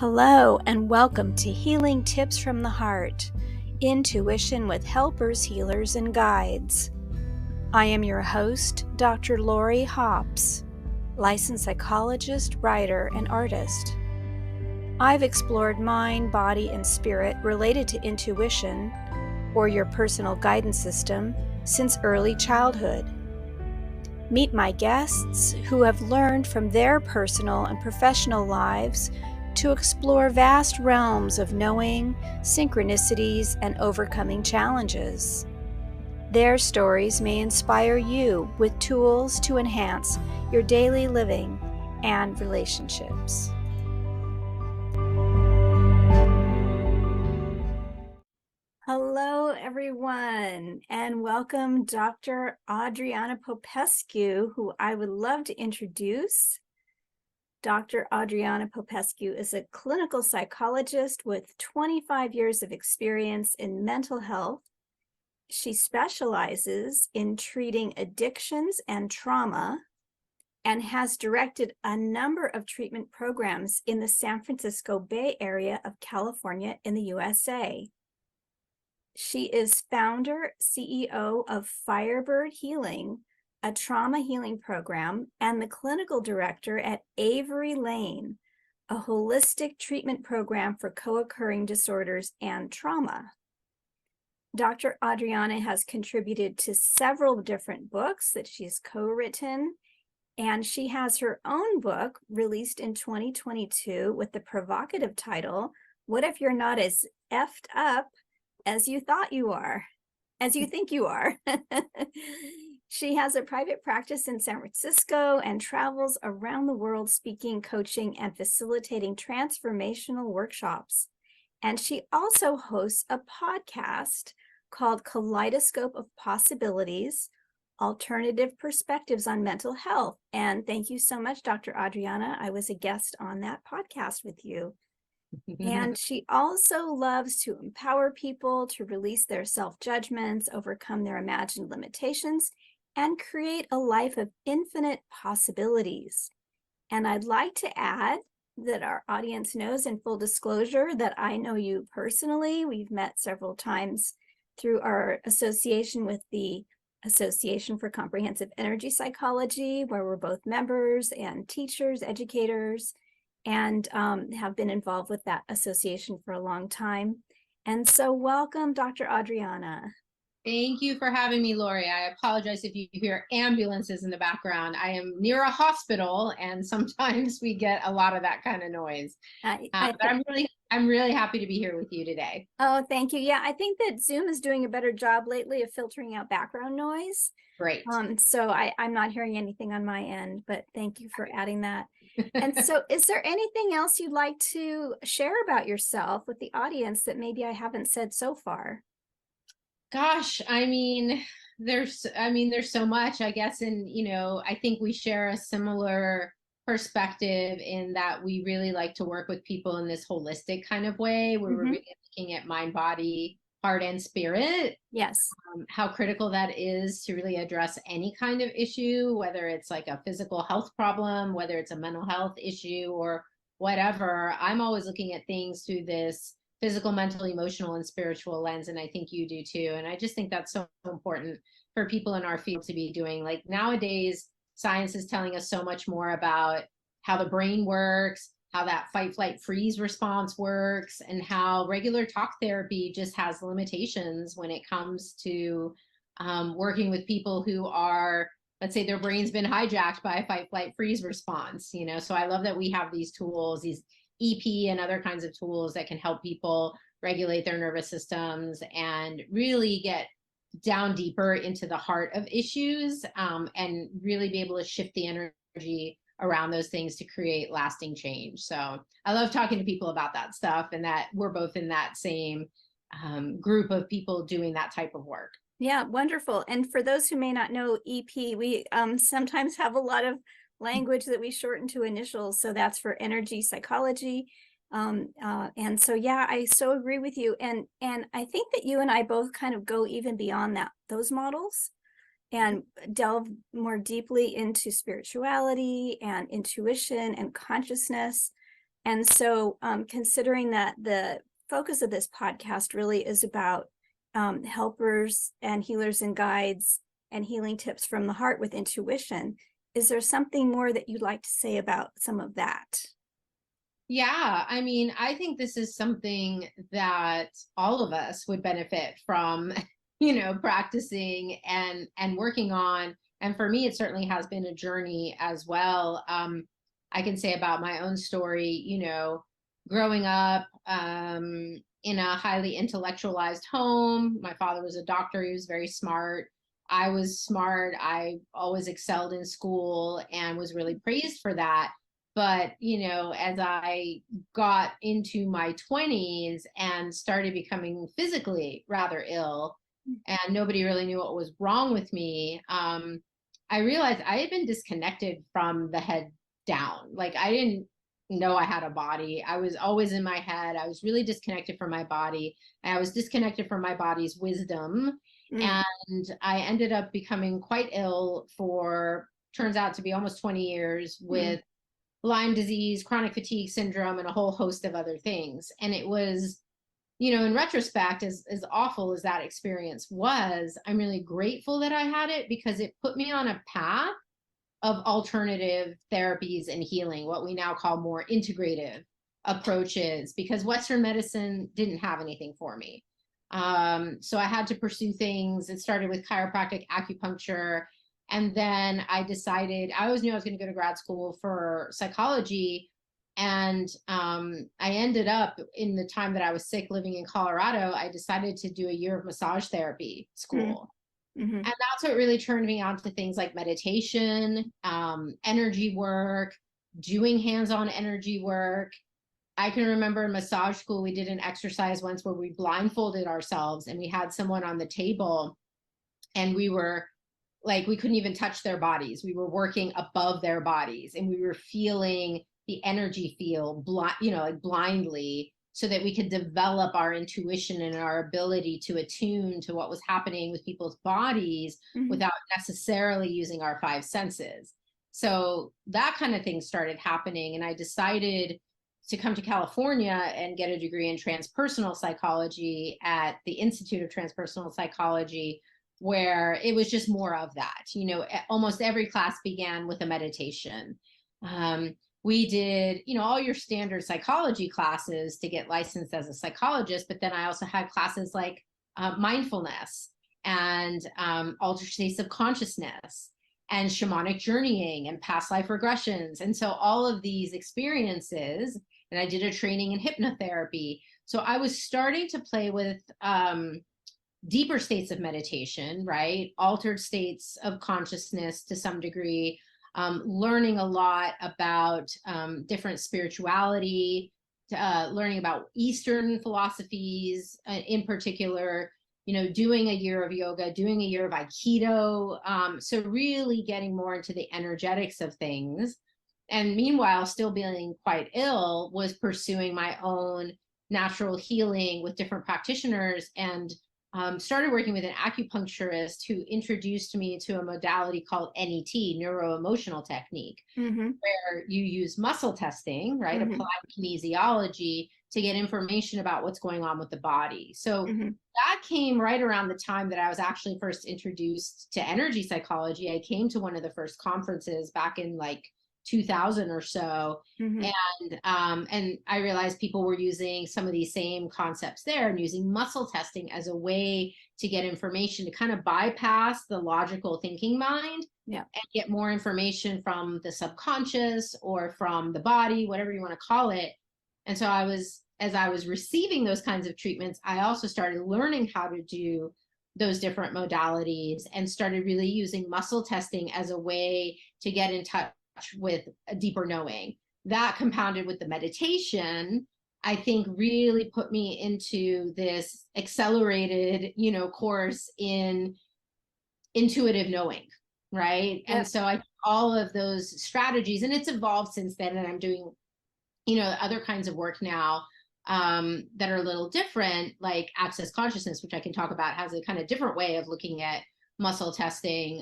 Hello and welcome to Healing Tips from the Heart, Intuition with Helpers, Healers, and Guides. I am your host, Dr. Lori Hops, licensed psychologist, writer, and artist. I've explored mind, body, and spirit related to intuition, or your personal guidance system, since early childhood. Meet my guests who have learned from their personal and professional lives to explore vast realms of knowing, synchronicities, and overcoming challenges. Their stories may inspire you with tools to enhance your daily living and relationships. Hello, everyone, and welcome Dr. Adriana Popescu, who I would love to introduce. Dr. Adriana Popescu is a clinical psychologist with 25 years of experience in mental health. She specializes in treating addictions and trauma and has directed a number of treatment programs in the San Francisco Bay Area of California in the USA. She is founder, CEO of Firebird Healing, a trauma healing program, and the clinical director at Avery Lane, a holistic treatment program for co-occurring disorders and trauma. Dr. Adriana has contributed to several different books that she's co-written, and she has her own book released in 2022 with the provocative title, What If You're Not As Effed Up as You Thought You Are, as You Think You Are. She has a private practice in San Francisco and travels around the world speaking, coaching, and facilitating transformational workshops. And she also hosts a podcast called Kaleidoscope of Possibilities, Alternative Perspectives on Mental Health. And thank you so much, Dr. Adriana. I was a guest on that podcast with you. And she also loves to empower people to release their self-judgments, overcome their imagined limitations, and create a life of infinite possibilities. And I'd like to add that our audience knows, in full disclosure, that I know you personally. We've met several times through our association with the Association for Comprehensive Energy Psychology, where we're both members and teachers, educators, and have been involved with that association for a long time. And so welcome, Dr. Adriana. Thank you for having me, Lori. I apologize if you hear ambulances in the background. I am near a hospital, and sometimes we get a lot of that kind of noise. But I'm really happy to be here with you today. Oh, thank you. Yeah, I think that Zoom is doing a better job lately of filtering out background noise. Great. So I'm not hearing anything on my end, but thank you for adding that. And so is there anything else you'd like to share about yourself with the audience that maybe I haven't said so far? Gosh, there's so much, I guess, and I think we share a similar perspective in that we really like to work with people in this holistic kind of way, where we're really looking at mind, body, heart, and spirit. Yes. How critical that is to really address any kind of issue, whether it's like a physical health problem, whether it's a mental health issue, or whatever. I'm always looking at things through this physical, mental, emotional, and spiritual lens, and I think you do too. And I just think that's so important for people in our field to be doing. Like nowadays, science is telling us so much more about how the brain works, how that fight, flight, freeze response works, and how regular talk therapy just has limitations when it comes to working with people who are, let's say their brain's been hijacked by a fight, flight, freeze response, So I love that we have these tools, these EP and other kinds of tools that can help people regulate their nervous systems and really get down deeper into the heart of issues, and really be able to shift the energy around those things to create lasting change. So I love talking to people about that stuff, and that we're both in that same group of people doing that type of work. Yeah, wonderful. And for those who may not know EP, we sometimes have a lot of language that we shorten to initials. So that's for energy psychology. And so, yeah, I so agree with you. And I think that you and I both kind of go even beyond those models and delve more deeply into spirituality and intuition and consciousness. And so considering that the focus of this podcast really is about helpers and healers and guides and healing tips from the heart with intuition, is there something more that you'd like to say about some of that? Yeah, I mean, I think this is something that all of us would benefit from, practicing and working on. And for me, it certainly has been a journey as well. I can say about my own story, growing up in a highly intellectualized home. My father was a doctor, he was very smart. I was smart. I always excelled in school and was really praised for that. But, as I got into my 20s and started becoming physically rather ill, and nobody really knew what was wrong with me, I realized I had been disconnected from the head down. Like, I didn't know I had a body. I was always in my head. I was really disconnected from my body. And I was disconnected from my body's wisdom. And I ended up becoming quite ill for, turns out to be almost 20 years with Lyme disease, chronic fatigue syndrome, and a whole host of other things. And it was, in retrospect, as awful as that experience was, I'm really grateful that I had it, because it put me on a path of alternative therapies and healing, what we now call more integrative approaches, because Western medicine didn't have anything for me. So I had to pursue things. It started with chiropractic, acupuncture. And then I decided, I always knew I was going to go to grad school for psychology. And I ended up, in the time that I was sick living in Colorado, I decided to do a year of massage therapy school. And that's what really turned me on to things like meditation, energy work, doing hands-on energy work. I can remember in massage school, we did an exercise once where we blindfolded ourselves and we had someone on the table, and we were like, we couldn't even touch their bodies. We were working above their bodies, and we were feeling the energy field, like blindly, so that we could develop our intuition and our ability to attune to what was happening with people's bodies without necessarily using our five senses. So that kind of thing started happening. And I decided to come to California and get a degree in transpersonal psychology at the Institute of Transpersonal Psychology, where it was just more of that. Almost every class began with a meditation. We did, all your standard psychology classes to get licensed as a psychologist, but then I also had classes like mindfulness and altered states of consciousness and shamanic journeying and past life regressions. And so all of these experiences, and I did a training in hypnotherapy. So I was starting to play with deeper states of meditation, right? Altered states of consciousness to some degree, learning a lot about different spirituality, learning about Eastern philosophies in particular, doing a year of yoga, doing a year of Aikido. So really getting more into the energetics of things. And meanwhile, still being quite ill, was pursuing my own natural healing with different practitioners, and started working with an acupuncturist who introduced me to a modality called NET, neuro-emotional technique, where you use muscle testing, right? Applied kinesiology to get information about what's going on with the body. So that came right around the time that I was actually first introduced to energy psychology. I came to one of the first conferences back in like 2000 or so. And I realized people were using some of these same concepts there, and using muscle testing as a way to get information, to kind of bypass the logical thinking mind and get more information from the subconscious or from the body, whatever you want to call it. And so as I was receiving those kinds of treatments, I also started learning how to do those different modalities, and started really using muscle testing as a way to get in touch with a deeper knowing. That, compounded with the meditation, I think really put me into this accelerated, course in intuitive knowing, right? And so I all of those strategies, and it's evolved since then, and I'm doing, other kinds of work now that are a little different, like Access Consciousness, which I can talk about, has a kind of different way of looking at muscle testing.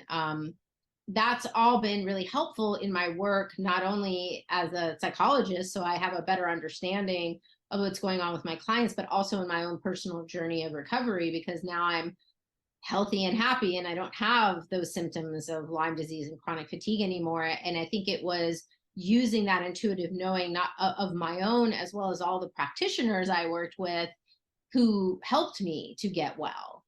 that's all been really helpful in my work, not only as a psychologist, so I have a better understanding of what's going on with my clients, but also in my own personal journey of recovery, because now I'm healthy and happy and I don't have those symptoms of Lyme disease and chronic fatigue anymore. And I think it was using that intuitive knowing, not of my own, as well as all the practitioners I worked with who helped me to get well.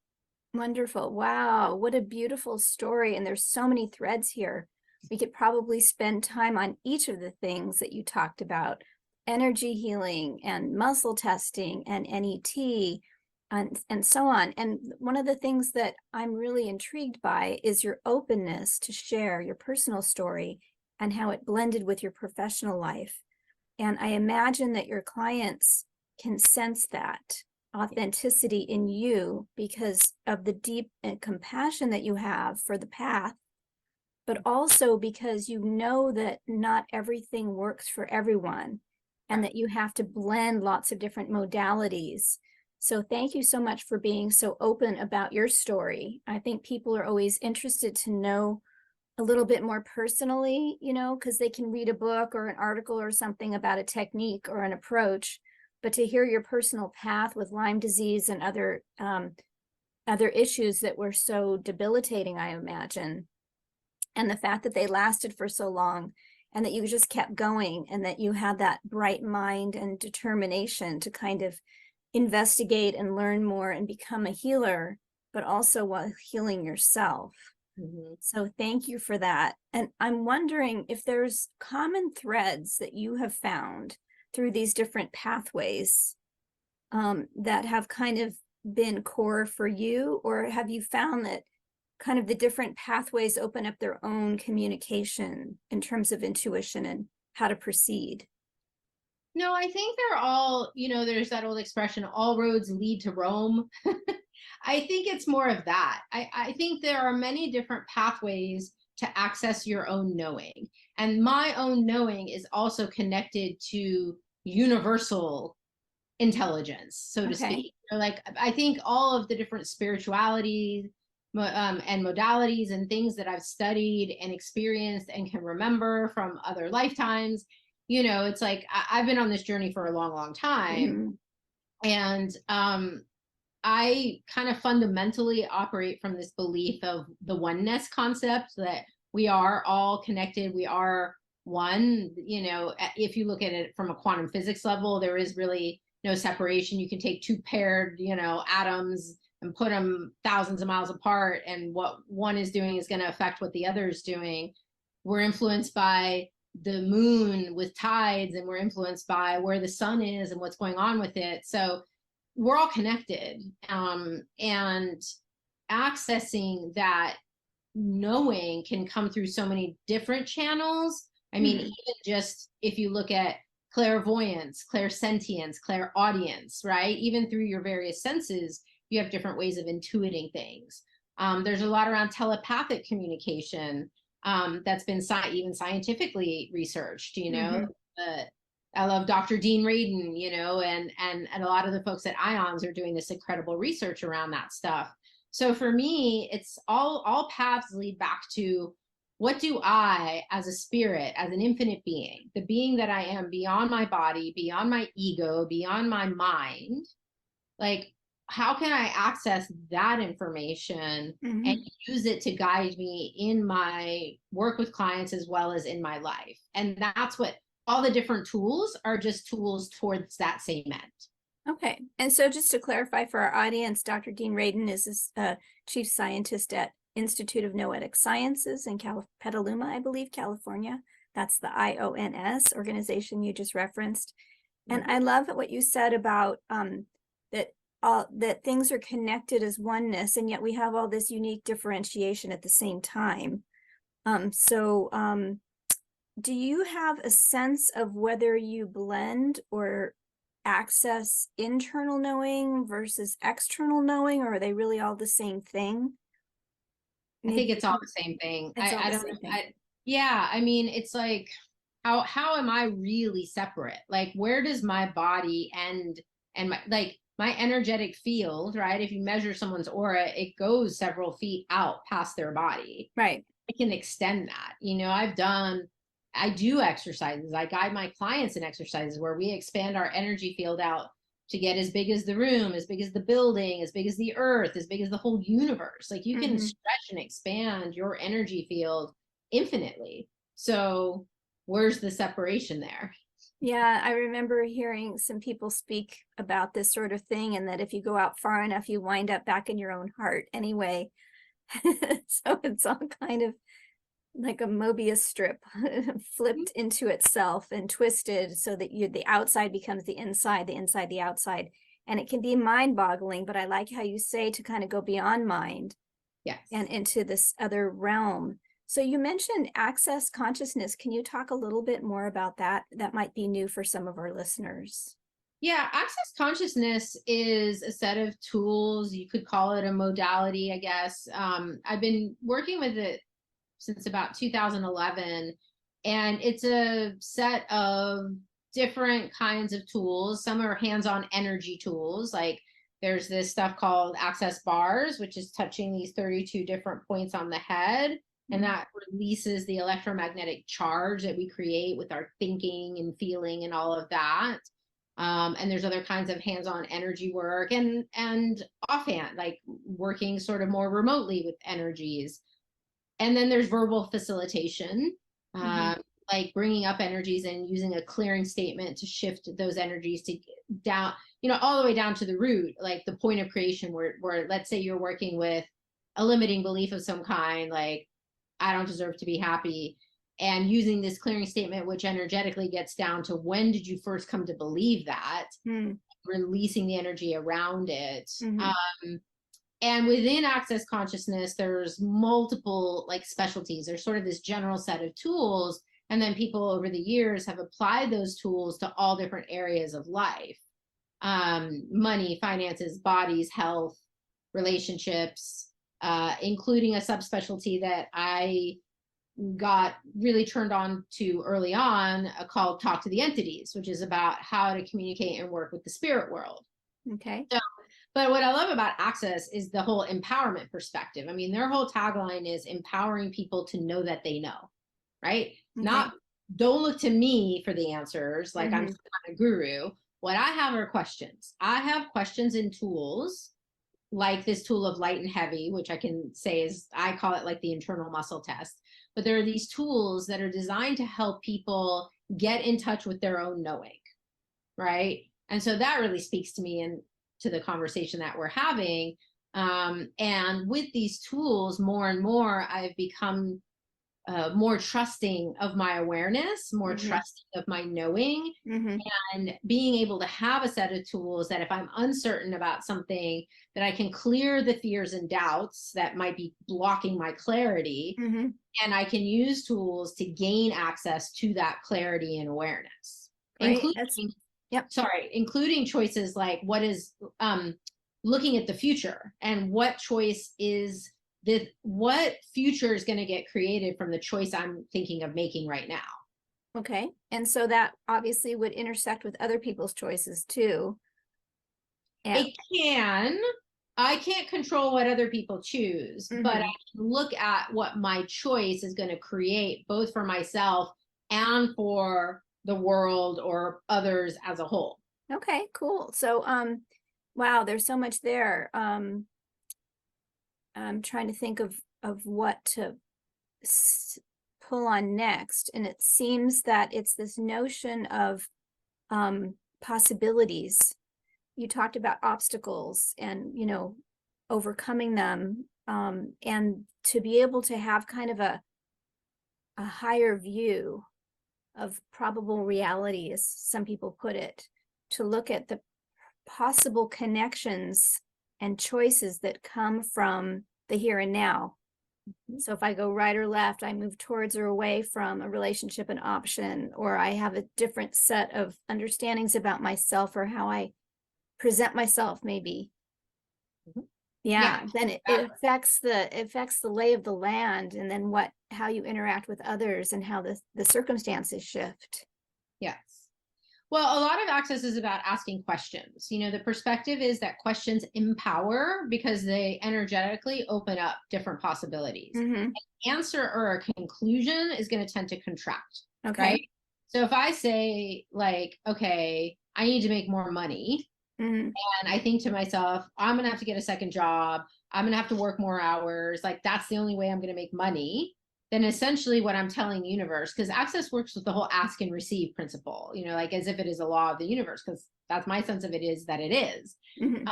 Wonderful. Wow. What a beautiful story. And there's so many threads here. We could probably spend time on each of the things that you talked about: energy healing and muscle testing and NET and so on. And one of the things that I'm really intrigued by is your openness to share your personal story and how it blended with your professional life. And I imagine that your clients can sense that authenticity in you because of the deep compassion that you have for the path, but also because you know that not everything works for everyone and that you have to blend lots of different modalities. So thank you so much for being so open about your story. I think people are always interested to know a little bit more personally, you know, because they can read a book or an article or something about a technique or an approach, but to hear your personal path with Lyme disease and other issues that were so debilitating, I imagine, and the fact that they lasted for so long and that you just kept going and that you had that bright mind and determination to kind of investigate and learn more and become a healer, but also while healing yourself. Mm-hmm. So thank you for that. And I'm wondering if there's common threads that you have found through these different pathways that have kind of been core for you, or have you found that kind of the different pathways open up their own communication in terms of intuition and how to proceed? No, I think they're all, there's that old expression, all roads lead to Rome. I think it's more of that. I think there are many different pathways to access your own knowing. And my own knowing is also connected to universal intelligence, so to speak. Like, I think all of the different spiritualities and modalities and things that I've studied and experienced and can remember from other lifetimes, it's like I've been on this journey for a long, long time. Mm-hmm. And I kind of fundamentally operate from this belief of the oneness concept, that we are all connected. We are one. If you look at it from a quantum physics level, there is really no separation. You can take two paired, atoms and put them thousands of miles apart, and what one is doing is going to affect what the other is doing. We're influenced by the moon with tides, and we're influenced by where the sun is and what's going on with it. So we're all connected, and accessing that knowing can come through so many different channels. I mean, even just if you look at clairvoyance, clairsentience, clairaudience, right? Even through your various senses, you have different ways of intuiting things. There's a lot around telepathic communication that's been even scientifically researched. I love Dr. Dean Radin, and a lot of the folks at IONS are doing this incredible research around that stuff. So for me, it's all paths lead back to, what do I, as a spirit, as an infinite being, the being that I am beyond my body, beyond my ego, beyond my mind, like, how can I access that information and use it to guide me in my work with clients as well as in my life? And that's what all the different tools are, just tools towards that same end. Okay. And so just to clarify for our audience, Dr. Dean Radin is a chief scientist at Institute of Noetic Sciences in Petaluma, I believe, California. That's the IONS organization you just referenced. And I love what you said about that things are connected as oneness, and yet we have all this unique differentiation at the same time. Do you have a sense of whether you blend or access internal knowing versus external knowing, or are they really all the same thing? I think it's all the same thing. I don't know. Yeah, I mean, it's like, how am I really separate? Like, where does my body end and my energetic field, right? If you measure someone's aura, it goes several feet out past their body. Right. I can extend that. I do exercises. I guide my clients in exercises where we expand our energy field out to get as big as the room, as big as the building, as big as the earth, as big as the whole universe. Like you can stretch and expand your energy field infinitely. So where's the separation there? Yeah, I remember hearing some people speak about this sort of thing, and that if you go out far enough, you wind up back in your own heart anyway. So it's all kind of like a Mobius strip flipped into itself and twisted so that the outside becomes the inside the outside. And it can be mind-boggling, but I like how you say to kind of go beyond mind. Yes. And into this other realm. So you mentioned access consciousness. Can you talk a little bit more about that? That might be new for some of our listeners. Yeah, access consciousness is a set of tools. You could call it a modality, I guess. I've been working with it since about 2011, and it's a set of different kinds of tools. Some are hands-on energy tools, like there's this stuff called access bars, which is touching these 32 different points on the head, and that releases the electromagnetic charge that we create with our thinking and feeling and all of that. And there's other kinds of hands-on energy work and offhand, like working sort of more remotely with energies. And then there's verbal facilitation, like bringing up energies and using a clearing statement to shift those energies to down, all the way down to the root, like the point of creation where let's say you're working with a limiting belief of some kind, like I don't deserve to be happy, and using this clearing statement, which energetically gets down to when did you first come to believe that, releasing the energy around it. And within access consciousness, there's multiple like specialties. There's sort of this general set of tools. And then people over the years have applied those tools to all different areas of life. Money, finances, bodies, health, relationships, including a subspecialty that I got really turned on to early on, called Talk to the Entities, which is about how to communicate and work with the spirit world. Okay. So, but what I love about Access is the whole empowerment perspective. I mean, their whole tagline is empowering people to know that they know, right? Okay. Not, don't look to me for the answers, like I'm some kind of guru. What I have are questions. I have questions and tools, like this tool of light and heavy, which I can say is, I call it like the internal muscle test. But there are these tools that are designed to help people get in touch with their own knowing, right? And so that really speaks to me and to the conversation that we're having. And with these tools, more and more, I've become more trusting of my awareness, more trusting of my knowing, and being able to have a set of tools that if I'm uncertain about something, that I can clear the fears and doubts that might be blocking my clarity. And I can use tools to gain access to that clarity and awareness, including choices like what is looking at the future and what choice is what future is going to get created from the choice I'm thinking of making right now. Okay. And so that obviously would intersect with other people's choices too. And it can. I can't control what other people choose, but I can look at what my choice is going to create, both for myself and for the world or others as a whole. Okay, cool. So, wow, there's so much there. I'm trying to think of what to pull on next. And it seems that it's this notion of possibilities. You talked about obstacles and, overcoming them, and to be able to have kind of a higher view of probable reality, as some people put it, to look at the possible connections and choices that come from the here and now. So if I go right or left, I move towards or away from a relationship, an option, or I have a different set of understandings about myself or how I present myself, maybe. Then it affects the lay of the land, and then how you interact with others and how the circumstances shift. Yes. Well, a lot of access is about asking questions. The perspective is that questions empower because they energetically open up different possibilities. Mm-hmm. An answer or a conclusion is going to tend to contract, Okay. right? So if I say, like, okay, I need to make more money, Mm-hmm. and I think to myself, I'm going to have to get a second job, I'm going to have to work more hours, like that's the only way I'm going to make money, then essentially what I'm telling the universe, because access works with the whole ask and receive principle, like as if it is a law of the universe, because that's my sense of it, is that it is. Mm-hmm.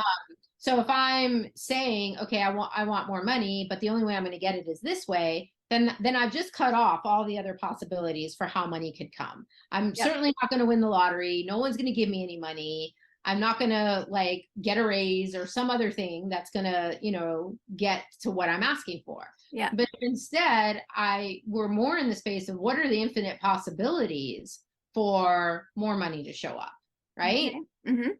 So if I'm saying, okay, I want more money, but the only way I'm going to get it is this way, then I've just cut off all the other possibilities for how money could come. I'm certainly not going to win the lottery. No one's going to give me any money. I'm not going to like get a raise or some other thing that's going to, get to what I'm asking for. Yeah. But instead, we're more in the space of what are the infinite possibilities for more money to show up, right? Okay. Mm-hmm.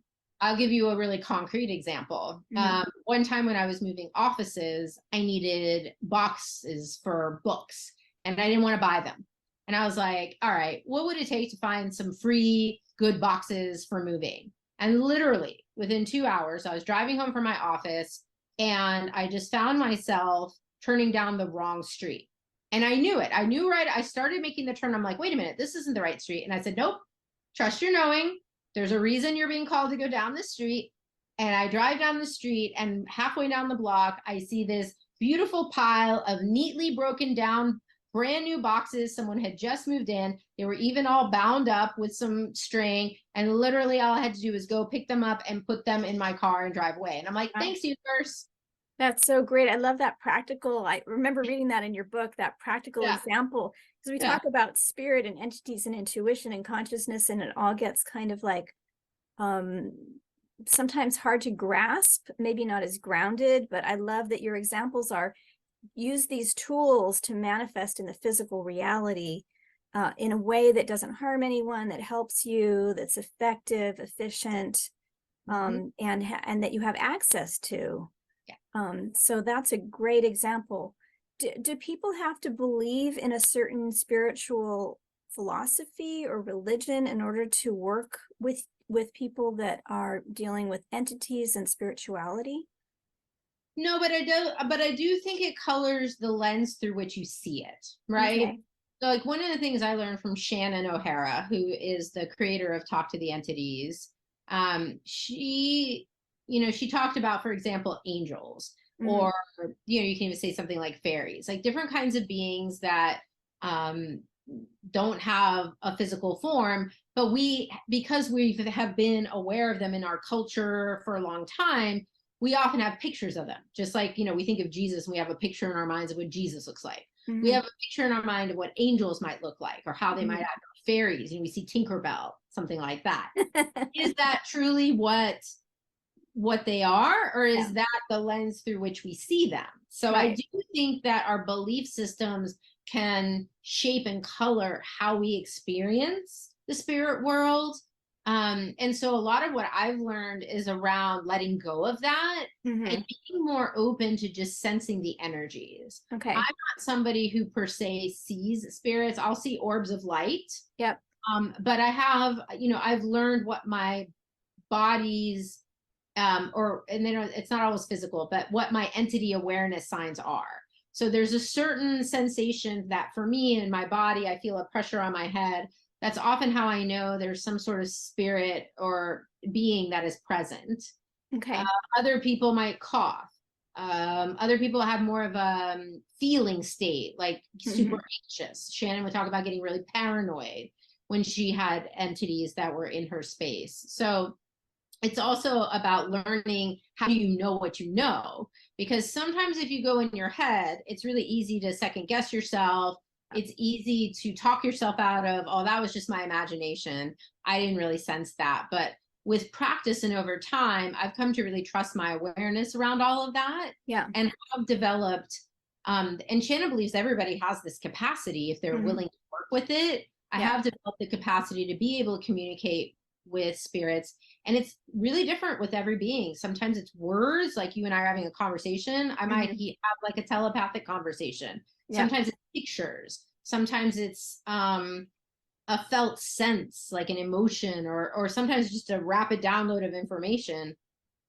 I'll give you a really concrete example. Mm-hmm. One time when I was moving offices, I needed boxes for books and I didn't want to buy them. And I was like, all right, what would it take to find some free good boxes for moving? And literally within 2 hours, I was driving home from my office and I just found myself turning down the wrong street. And I knew it. I knew right. I started making the turn. I'm like, wait a minute, this isn't the right street. And I said, nope, trust your knowing. There's a reason you're being called to go down the street. And I drive down the street and halfway down the block, I see this beautiful pile of neatly broken down brand new boxes. Someone had just moved in. They were even all bound up with some string. And literally all I had to do was go pick them up and put them in my car and drive away. And I'm like, thanks, universe. That's so great. I love that practical. I remember reading that in your book, that practical example, because we talk about spirit and entities and intuition and consciousness, and it all gets kind of like sometimes hard to grasp, maybe not as grounded, but I love that your examples are use these tools to manifest in the physical reality in a way that doesn't harm anyone, that helps you, that's effective, efficient, and that you have access to. So that's a great example. Do people have to believe in a certain spiritual philosophy or religion in order to work with people that are dealing with entities and spirituality? No, but I do think it colors the lens through which you see it, right? Okay. So like one of the things I learned from Shannon O'Hara, who is the creator of Talk to the Entities, she talked about, for example, angels, or, you can even say something like fairies, like different kinds of beings that don't have a physical form, but because we have been aware of them in our culture for a long time, we often have pictures of them. Just like, we think of Jesus and we have a picture in our minds of what Jesus looks like. We have a picture in our mind of what angels might look like or how they might act, or fairies, we see Tinkerbell, something like that. Is that truly what they are, or is that the lens through which we see them? So I do think that our belief systems can shape and color how we experience the spirit world. And so a lot of what I've learned is around letting go of that and being more open to just sensing the energies. Okay. I'm not somebody who per se sees spirits. I'll see orbs of light. Yep. But I have, I've learned what my body's it's not always physical, but what my entity awareness signs are. So there's a certain sensation that for me in my body, I feel a pressure on my head. That's often how I know there's some sort of spirit or being that is present. Okay. Other people might cough. Other people have more of a feeling state, like super anxious. Shannon would talk about getting really paranoid when she had entities that were in her space. So it's also about learning how do you know what you know? Because sometimes if you go in your head, it's really easy to second guess yourself. It's easy to talk yourself out of, oh, that was just my imagination. I didn't really sense that. But with practice and over time, I've come to really trust my awareness around all of that. Yeah. And have developed, and Shannon believes everybody has this capacity if they're willing to work with it. I have developed the capacity to be able to communicate with spirits, and it's really different with every being. Sometimes it's words, like you and I are having a conversation. I might have like a telepathic conversation. Sometimes it's pictures. Sometimes it's a felt sense, like an emotion, or sometimes just a rapid download of information,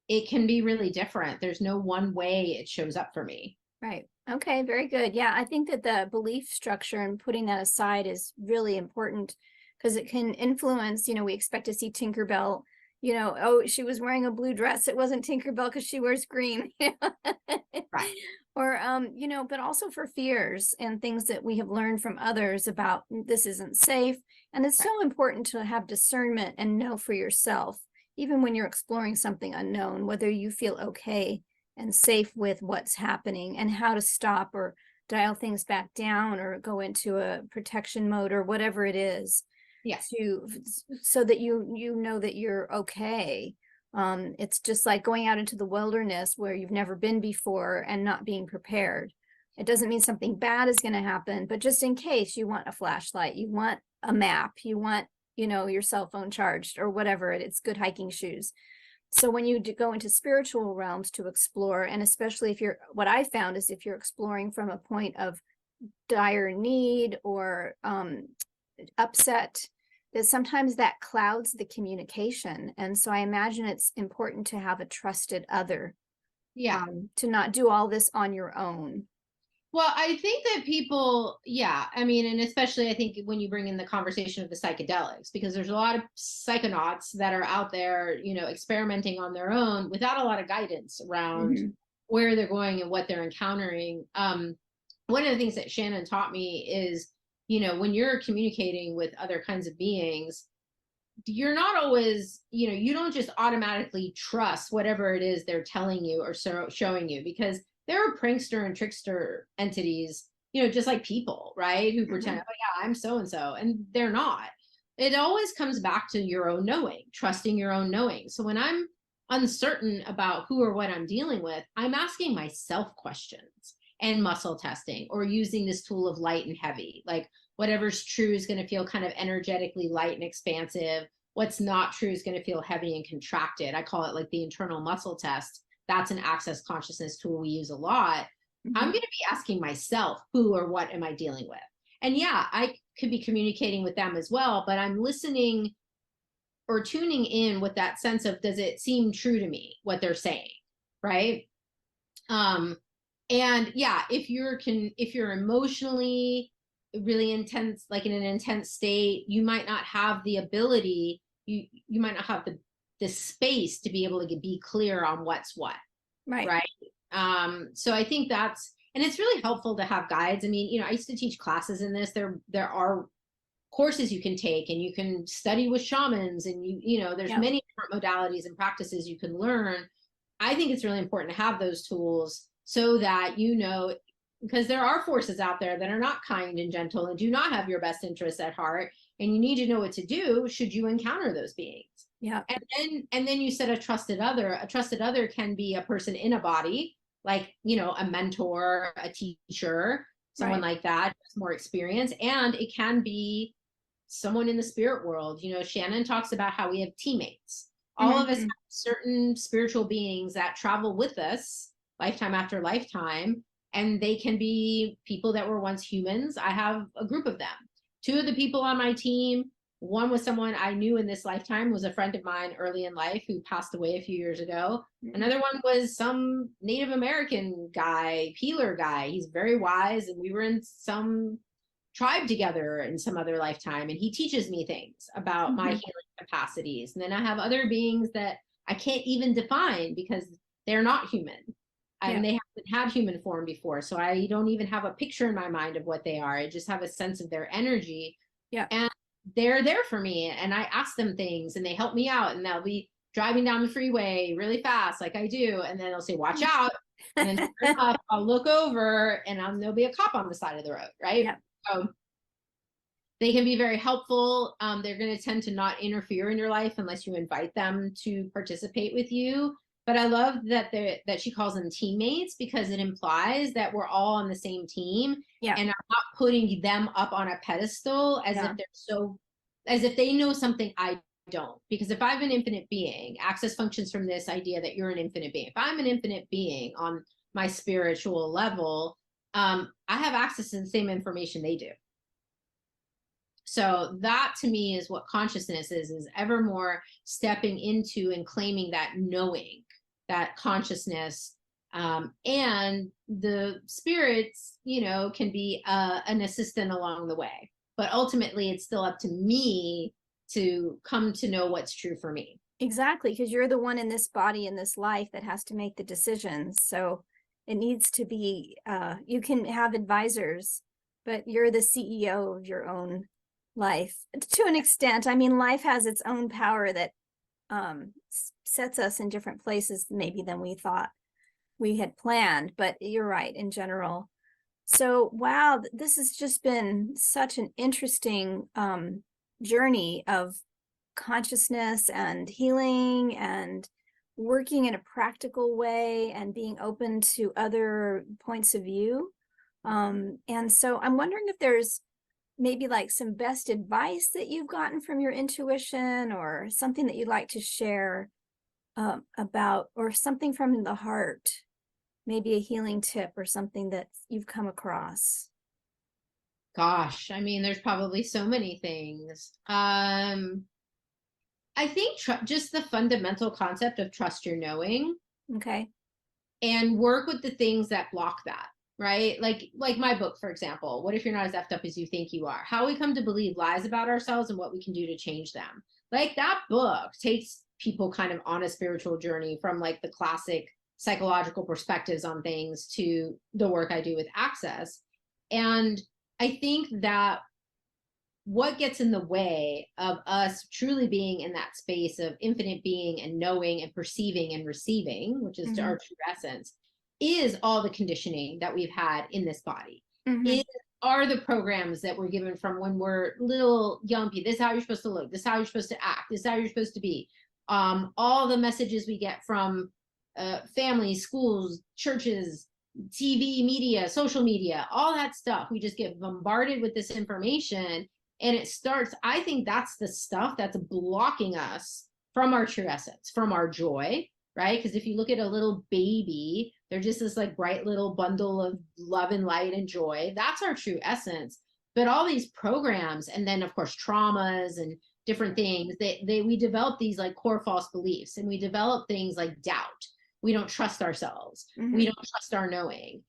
it can be really different. There's no one way it shows up for me. Right. Okay, very good. Yeah, I think that the belief structure and putting that aside is really important because it can influence, we expect to see Tinkerbell, oh, she was wearing a blue dress. It wasn't Tinkerbell because she wears green. Right. Or, but also for fears and things that we have learned from others about this isn't safe. And it's Right. so important to have discernment and know for yourself, even when you're exploring something unknown, whether you feel okay and safe with what's happening and how to stop or dial things back down or go into a protection mode or whatever it is Yeah. so that you know that you're okay. It's just like going out into the wilderness where you've never been before and not being prepared. It doesn't mean something bad is going to happen, but just in case, you want a flashlight, you want a map, you want your cell phone charged or whatever. It's good hiking shoes. So when you go into spiritual realms to explore, and especially what I found is if you're exploring from a point of dire need or upset, that sometimes that clouds the communication. And so I imagine it's important to have a trusted other, Yeah. to not do all this on your own. Well, I think that people, yeah, I mean, and especially I think when you bring in the conversation of the psychedelics, because there's a lot of psychonauts that are out there, experimenting on their own without a lot of guidance around Mhm. where they're going and what they're encountering. One of the things that Shannon taught me is, when you're communicating with other kinds of beings, you're not always, you don't just automatically trust whatever it is they're telling you or showing you, because there are prankster and trickster entities, just like people, right? Who pretend, Mhm. oh yeah, I'm so and so, and they're not. It always comes back to your own knowing, trusting your own knowing. So when I'm uncertain about who or what I'm dealing with, I'm asking myself questions and muscle testing, or using this tool of light and heavy. Like, whatever's true is going to feel kind of energetically light and expansive. What's not true is going to feel heavy and contracted. I call it like the internal muscle test. That's an access consciousness tool we use a lot. I'm Mhm. going to be asking myself, who or what am I dealing with? And yeah, I could be communicating with them as well, but I'm listening or tuning in with that sense of, does it seem true to me what they're saying, right? um and yeah, if you're emotionally really intense, like in an intense state, you might not have the ability, you might not have the space to be able to be clear on what's what, Right. right? So I think that's, and it's really helpful to have guides. I mean, I used to teach classes in this. There are courses you can take, and you can study with shamans, and there's Yeah. many different modalities and practices you can learn. I think it's really important to have those tools so that, because there are forces out there that are not kind and gentle and do not have your best interests at heart, and you need to know what to do should you encounter those beings. Yeah. And then you said a trusted other. A trusted other can be a person in a body, like, a mentor, a teacher, someone Right. like that, more experience. And it can be someone in the spirit world. Shannon talks about how we have teammates. All of us have Mhm. certain spiritual beings that travel with us lifetime after lifetime, and they can be people that were once humans. I have a group of them. Two of the people on my team, one was someone I knew in this lifetime, was a friend of mine early in life who passed away a few years ago. Mhm. Another one was some Native American guy, healer guy. He's very wise, and we were in some tribe together in some other lifetime, and he teaches me things about my Mhm. healing capacities. And then I have other beings that I can't even define because they're not human, Yeah. and they haven't had human form before, so I don't even have a picture in my mind of what they are. I just have a sense of their energy, Yeah. and they're there for me, and I ask them things and they help me out, and they'll be driving down the freeway really fast like I do, and then they'll say, watch out. And then sure enough, I'll look over, and there'll be a cop on the side of the road, right? Yeah. So they can be very helpful. They're going to tend to not interfere in your life unless you invite them to participate with you. But I love that she calls them teammates, because it implies that we're all on the same team, Yeah. and I'm not putting them up on a pedestal as Yeah. if as if they know something I don't. Because if I'm an infinite being, access functions from this idea that you're an infinite being. If I'm an infinite being on my spiritual level, I have access to the same information they do. So that to me is what consciousness is ever more stepping into and claiming that knowing, that consciousness. And the spirits, can be an assistant along the way. But ultimately, it's still up to me to come to know what's true for me. Exactly, because you're the one in this body, in this life, that has to make the decisions. So it needs to be, you can have advisors, but you're the CEO of your own life to an extent. I mean, life has its own power that sets us in different places maybe than we thought we had planned, but you're right in general. So, wow, this has just been such an interesting journey of consciousness and healing and working in a practical way and being open to other points of view. And so I'm wondering if there's maybe like some best advice that you've gotten from your intuition, or something that you'd like to share about, or something from the heart, maybe a healing tip or something that you've come across. Gosh, I mean, there's probably so many things. I think just the fundamental concept of trust your knowing, Okay. and work with the things that block that, right? Like my book, for example, What If You're Not As Effed Up As You Think You Are? How we come to believe lies about ourselves and what we can do to change them. Like, that book takes people kind of on a spiritual journey from like the classic psychological perspectives on things to the work I do with Access. And I think that what gets in the way of us truly being in that space of infinite being and knowing and perceiving and receiving, which is our true essence, is all the conditioning that we've had in this body. It are the programs that we're given from when we're little yumpy. This is how you're supposed to look. This is how you're supposed to act. This is how you're supposed to be. All the messages we get from families, schools, churches, TV, media, social media, all that stuff. We just get bombarded with this information. And it starts, I think that's the stuff that's blocking us from our true essence, from our joy, right? Because if you look at a little baby, they're just this like bright little bundle of love and light and joy. That's our true essence. But all these programs, and then of course traumas and different things, we develop these like core false beliefs, and we develop things like doubt. We don't trust ourselves. We don't trust our knowing.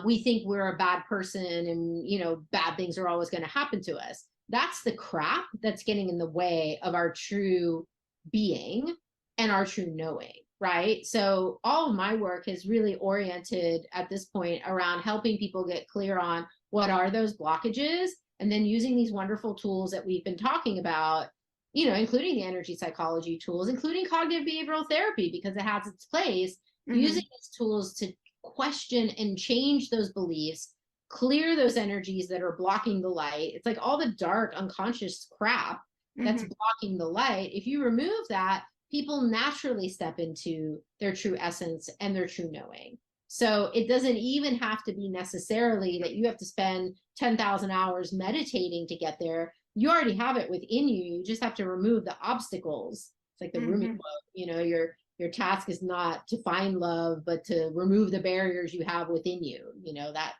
We think we're a bad person, and bad things are always going to happen to us. That's the crap that's getting in the way of our true being and our true knowing, right? So all of my work is really oriented at this point around helping people get clear on what are those blockages, and then using these wonderful tools that we've been talking about, including the energy psychology tools, including cognitive behavioral therapy, because it has its place, using these tools to question and change those beliefs, clear those energies that are blocking the light. It's like all the dark unconscious crap that's blocking the light. If you remove that, people naturally step into their true essence and their true knowing. So it doesn't even have to be necessarily that you have to spend 10,000 hours meditating to get there. You already have it within you. You just have to remove the obstacles. It's like the Rumi quote, your task is not to find love, but to remove the barriers you have within you, that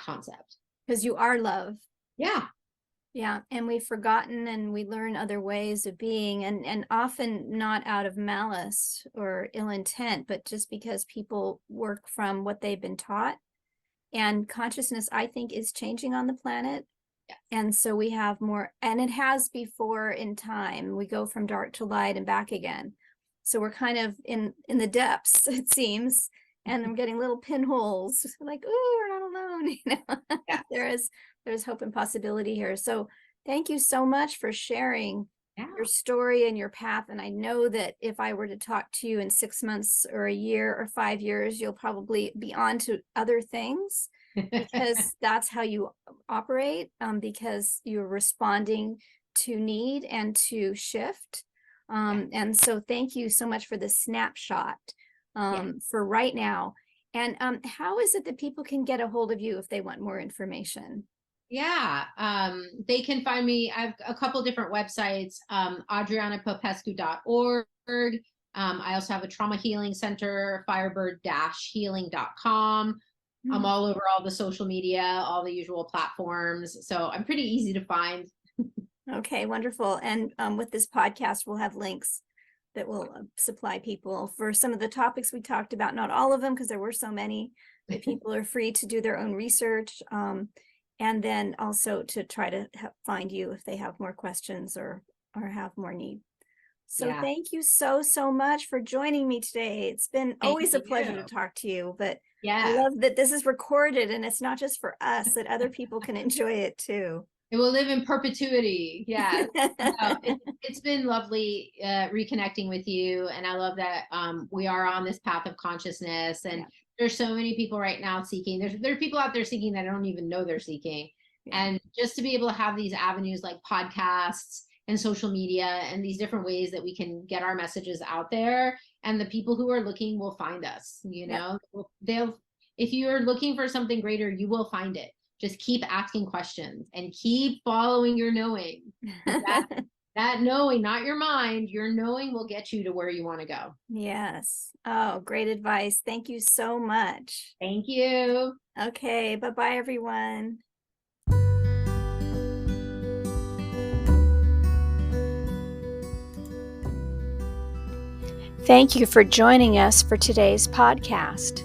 concept. Because you are love. Yeah. Yeah. And we've forgotten, and we learn other ways of being, and often not out of malice or ill intent, but just because people work from what they've been taught. And consciousness, I think, is changing on the planet. Yes. And so we have more, and it has before in time. We go from dark to light and back again. So we're kind of in the depths, it seems. And I'm getting little pinholes, like, oh, we're not alone. Yeah. There's hope and possibility here. So thank you so much for sharing your story and your path. And I know that if I were to talk to you in 6 months or a year or 5 years, you'll probably be on to other things, because that's how you operate, because you're responding to need and to shift. And so thank you so much for the snapshot for right now. And how is it that people can get a hold of you if they want more information? Yeah, they can find me. I have a couple different websites, adrianapopescu.org. I also have a trauma healing center, firebird-healing.com. I'm all over all the social media, all the usual platforms. So I'm pretty easy to find. Okay, wonderful. And with this podcast, we'll have links that will supply people for some of the topics we talked about, not all of them, because there were so many, but people are free to do their own research. And then also to try to find you if they have more questions or have more need. So Yeah. thank you so much for joining me today. It's been always a pleasure to talk to you, but I love that this is recorded and it's not just for us, that other people can enjoy it too. It will live in perpetuity. Yeah. It's been lovely reconnecting with you. And I love that we are on this path of consciousness. And there's so many people right now seeking. There are people out there seeking that don't even know they're seeking. And just to be able to have these avenues like podcasts and social media and these different ways that we can get our messages out there, and the people who are looking will find us, you know. If you're looking for something greater, you will find it. Just keep asking questions and keep following your knowing. That knowing, not your mind, your knowing will get you to where you want to go. Yes. Oh, great advice. Thank you so much. Thank you. Okay. Bye-bye, everyone. Thank you for joining us for today's podcast.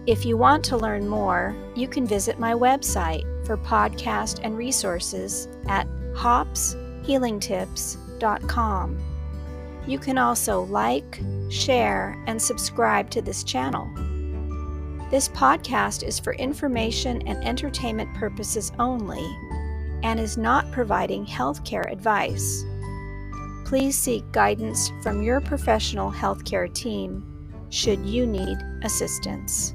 If you want to learn more, you can visit my website for podcast and resources at hopshealingtips.com. You can also like, share, and subscribe to this channel. This podcast is for information and entertainment purposes only and is not providing healthcare advice. Please seek guidance from your professional healthcare team should you need assistance.